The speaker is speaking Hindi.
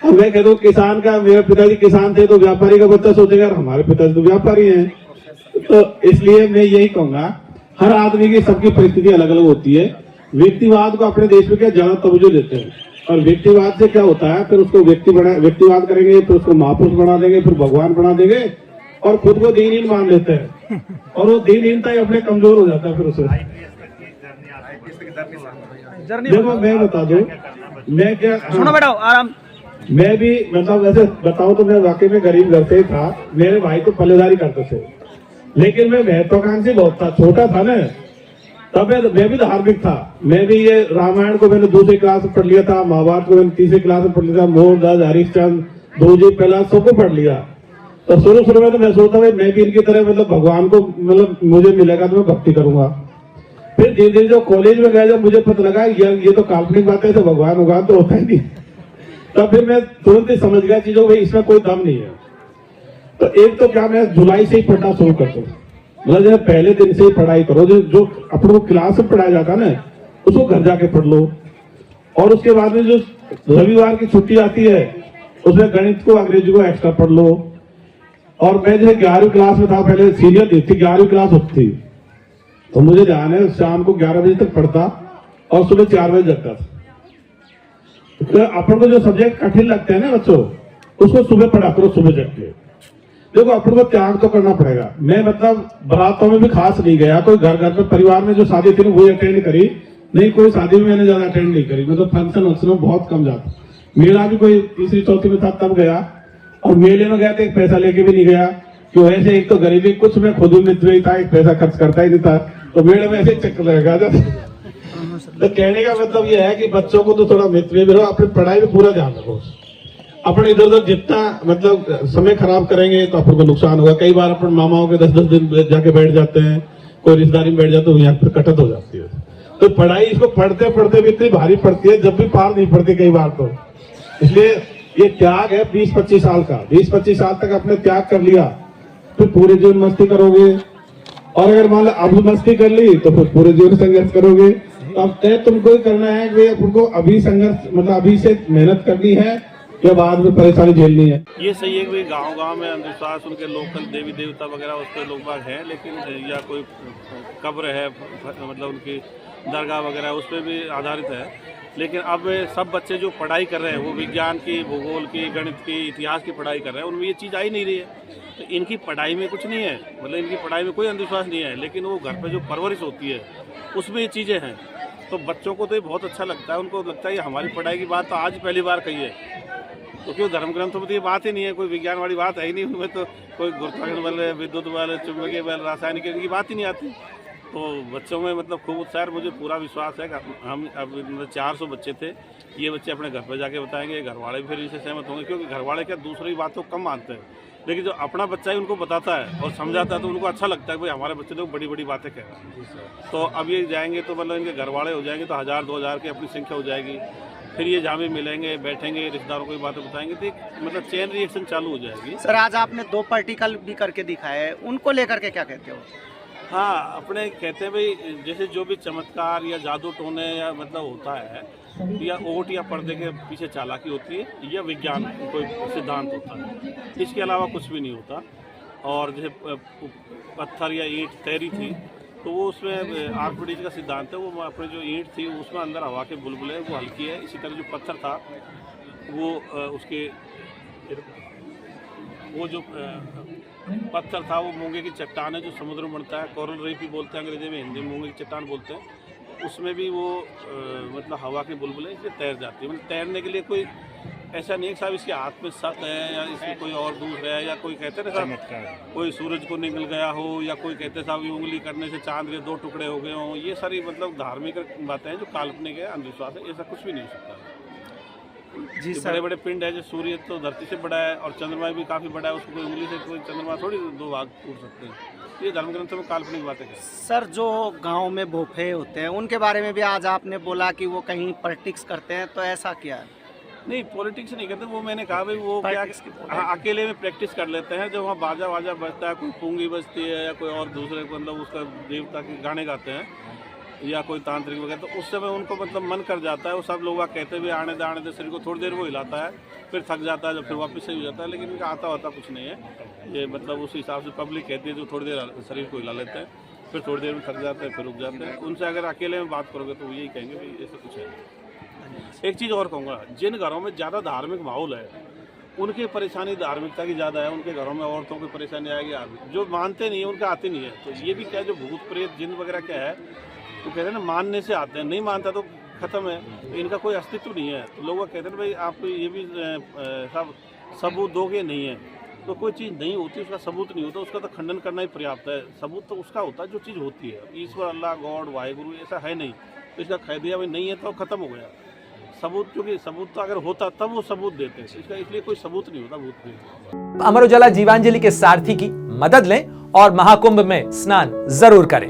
अब मैं कहता हूँ किसान का, मेरे पिताजी किसान थे तो व्यापारी का बच्चा सोचेगा हमारे पिताजी तो व्यापारी हैं। तो इसलिए मैं यही कहूंगा, हर आदमी की सबकी परिस्थिति अलग अलग होती है। व्यक्तिवाद को अपने देश में क्या ज्यादा तवज्जो देते हैं, और व्यक्तिवाद से क्या होता है, फिर उसको व्यक्तिवाद करेंगे, फिर उसको महापुरुष बना देंगे, फिर भगवान बना देंगे, और खुद को दीनहीन मान लेते हैं, और वो दीनहीनता ही अपने कमजोर हो जाता है। फिर उसे देखो मैं बता दूं, मैं क्या सुनो बेटा आराम। मैं भी मतलब वैसे बताऊं तो मैं वाकई में गरीब घर से ही था। मेरे भाई तो पल्लेदारी करते थे, लेकिन मैं महत्वाकांक्षी बहुत था, छोटा था ना, तब मैं भी धार्मिक था। मैं भी ये रामायण को मैंने दूसरी क्लास में पढ़ लिया था, महाभारत को मैंने तीसरी क्लास में पढ़ लिया था, मोहनदास, हरिश्चंद्र, दोजी प्रहलाद सबको पढ़ लिया। तो शुरू में तो मैं सोचता भाई मैं भी इनकी तरह मतलब भगवान को मतलब मुझे मिलेगा तो मैं भक्ति करूंगा। फिर धीरे धीरे जो कॉलेज में गया, जब मुझे पता लगा ये तो काल्पनिक बात है, तो भगवान तो होता ही नहीं, तब फिर मैं तुरंत ही समझ गया चीजों भाई इसमें कोई दम नहीं है। तो एक तो क्या, मैं जुलाई से ही पढ़ना शुरू करता हूँ, मतलब जैसे पहले दिन से ही पढ़ाई करो, जो अपने को क्लास में पढ़ाया जाता है ना उसको घर जाके पढ़ लो, और उसके बाद में जो रविवार की छुट्टी आती है उसमें गणित को अंग्रेजी को एक्स्ट्रा पढ़ लो। और मैं जैसे 11वीं क्लास में था, पहले सीनियर थी, 11वीं क्लास होती थी, तो मुझे ध्यान है शाम को 11 बजे तक पढ़ता और सुबह 4 बजे जगता था। तो अपन को जो सब्जेक्ट कठिन लगते हैं ना बच्चों, उसको सुबह पढ़ा करो, सुबह जग के। देखो अपन को त्याग तो करना पड़ेगा। मैं मतलब बारातों में भी खास नहीं गया, कोई घर में परिवार में जो शादी थी वही अटेंड करी, नहीं कोई शादी में मैंने ज्यादा अटेंड नहीं करी, मतलब फंक्शन में बहुत कम जाता। मेला भी कोई तीसरी चौथी में था तब गया, और मेले में गया तो एक पैसा लेके भी नहीं गया, क्यों ऐसे एक तो गरीबी, कुछ मैं खुद मित्र ही था, एक पैसा खर्च करता ही नहीं था, तो मेले में ऐसे चक्कर लगा जाता। तो कहने का मतलब ये है कि बच्चों को तो थोड़ा मित्र भी रहो, अपनी पढ़ाई में पूरा ध्यान रखो। अपन इधर उधर जितना मतलब समय खराब करेंगे तो अपन को नुकसान होगा। कई बार अपन मामाओं के 10-10 दिन जाके बैठ जाते हैं, कोई रिश्तेदारी में बैठ जाते हैं, यहाँ पर कटत हो जाती है। तो पढ़ाई इसको पढ़ते पढ़ते भी इतनी भारी पड़ती है, जब भी पार नहीं पड़ती कई बार तो। इसलिए ये त्याग है 20-25 साल का, 20-25 साल तक आपने त्याग कर लिया, फिर पूरे जीवन मस्ती करोगे, और अगर मान लो अब मस्ती कर ली तो फिर पूरे जीवन संघर्ष करोगे। तो अब तय तुमको ही करना है कि तुमको अभी संघर्ष मतलब अभी से मेहनत करनी है या बाद में परेशानी झेलनी है। ये सही है कि गांव में अंधविश्वास, उनके लोकल देवी देवता वगैरह उसके लोग बाग हैं, लेकिन या कोई कब्र है मतलब उनकी दरगाह वगैरह उस पर भी आधारित है। लेकिन अब सब बच्चे जो पढ़ाई कर रहे हैं वो विज्ञान की, भूगोल की, गणित की, इतिहास की पढ़ाई कर रहे हैं, उनमें ये चीज़ आई नहीं रही है। तो इनकी पढ़ाई में कुछ नहीं है, मतलब इनकी पढ़ाई में कोई अंधविश्वास नहीं है, लेकिन वो घर पे जो परवरिश होती है उसमें ये चीज़ें हैं। तो बच्चों को तो ये बहुत अच्छा लगता है, उनको लगता है ये हमारी पढ़ाई की बात तो आज पहली बार कही है। तो क्यों धर्म ग्रंथों में तो ये बात ही नहीं है, कोई विज्ञान वाली बात है ही नहीं उनमें, तो कोई गुरुत्वाकर्षण बल, विद्युत बल, चुंबकीय बल, रासायनिक, इनकी बात ही नहीं आती। तो बच्चों में मतलब खूब उत्साह, मुझे पूरा विश्वास है कि हम अब 400 बच्चे थे, ये बच्चे अपने घर पर जाके बताएंगे, घर वाले भी फिर इनसे सहमत होंगे, क्योंकि घर वाले क्या दूसरी बातों को कम मानते हैं, लेकिन जो अपना बच्चा है उनको बताता है और समझाता है तो उनको अच्छा लगता है भाई हमारे बच्चे तो बड़ी बड़ी बातें कह रहे हैं। तो अब ये जाएंगे तो मतलब इनके घर वाले हो जाएंगे तो 1000-2000 की अपनी संख्या हो जाएगी, फिर ये जहाँ भी मिलेंगे, बैठेंगे, रिश्तेदारों को बातें बताएंगे, तो एक मतलब चेन रिएक्शन चालू हो जाएगी। सर आज आपने 2 पार्टिकल भी करके दिखाया है, उनको लेकर के क्या कहते हो? हाँ, अपने कहते हैं भाई जैसे जो भी चमत्कार या जादू टोने या मतलब होता है, या ओट या पर्दे के पीछे चालाकी होती है, या विज्ञान कोई सिद्धांत होता है, इसके अलावा कुछ भी नहीं होता। और जैसे पत्थर या ईंट तैरी थी तो वो उसमें आर्किमिडीज का सिद्धांत है, वो अपने जो ईंट थी उसमें अंदर हवा के बुलबुले वो हल्की है। इसी तरह जो पत्थर था वो उसके वो जो पत्थर था वो मूंगे की चट्टान है जो समुद्र में बनता है, कोरल रीफ भी बोलते हैं अंग्रेजी में, हिंदी में मूंगे की चट्टान बोलते हैं। उसमें भी वो मतलब हवा के बुलबुले इसलिए तैर जाती है। मतलब तैरने के लिए कोई ऐसा नहीं है साहब इसके हाथ में सत है या इसमें कोई और दूसरा है, या कोई कहते हैं ना साहब कोई सूरज को निकल गया हो, या कोई कहते साहब ये उंगली करने से चांद के 2 टुकड़े हो गए हों। ये सारी मतलब धार्मिक बातें हैं जो काल्पनिक है, अंधविश्वास है, ऐसा कुछ भी नहीं हो सकता। जी सर, बड़े बड़े पिंड है, जो सूर्य तो धरती से बड़ा है और चंद्रमा भी काफ़ी बड़ा है, उसको कोई उंगली से कोई चंद्रमा थोड़ी 2 भाग टूट सकते हैं। ये धर्म ग्रंथों में काल्पनिक बातें हैं। सर जो गांव में भोफे होते हैं उनके बारे में भी आज आपने बोला कि वो कहीं पॉलिटिक्स करते हैं, तो ऐसा क्या है? नहीं, पॉलिटिक्स नहीं करते, वो मैंने कहा भाई वो क्या अकेले में प्रैक्टिस कर लेते हैं। जब वहाँ बाजा वाजा बजता है, कोई पुंगी बजती है या कोई और दूसरे मतलब उसका देवता के गाने गाते हैं, या कोई तांत्रिक वगैरह, तो उस समय उनको मतलब मन कर जाता है, वो सब लोग कहते हुए आने दे शरीर को, थोड़ी देर वो हिलाता है, फिर थक जाता है, जब फिर वापस सही हो जाता है। लेकिन इनका आता होता कुछ नहीं है, ये मतलब उस हिसाब से पब्लिक कहती है जो थोड़ी देर शरीर को हिला लेते हैं, फिर थोड़ी देर में थक जाते हैं, फिर रुक जाते हैं। उनसे अगर अकेले में बात करोगे तो वो यही कहेंगे भाई ऐसा कुछ है। एक चीज़ और कहूँगा, जिन घरों में ज़्यादा धार्मिक माहौल है उनकी परेशानी धार्मिकता की ज़्यादा है, उनके घरों में औरतों की परेशानी आएगी। जो मानते नहीं है उनका आती नहीं है। तो ये भी क्या, जो भूत प्रेत जिन वगैरह क्या है, तो कहते हैं ना मानने से आते हैं, नहीं मानता तो खत्म है, इनका कोई अस्तित्व नहीं है। तो लोग कहते हैं भाई आप ये भी सब सबूत दोगे, नहीं है तो कोई चीज़ नहीं होती, उसका सबूत नहीं होता, उसका तो खंडन करना ही पर्याप्त है। सबूत तो उसका होता है जो चीज़ होती है। ईश्वर, अल्लाह, गॉड, वाहिगुरु ऐसा है नहीं, तो इसका कह दिया भाई नहीं है तो खत्म हो गया सबूत। क्योंकि सबूत तो अगर होता तब वो सबूत देते हैं, इसका इसलिए कोई सबूत नहीं होता भूत प्रेत। अमर उजाला जीवांजलि के सारथी की मदद लें और महाकुंभ में स्नान जरूर करें।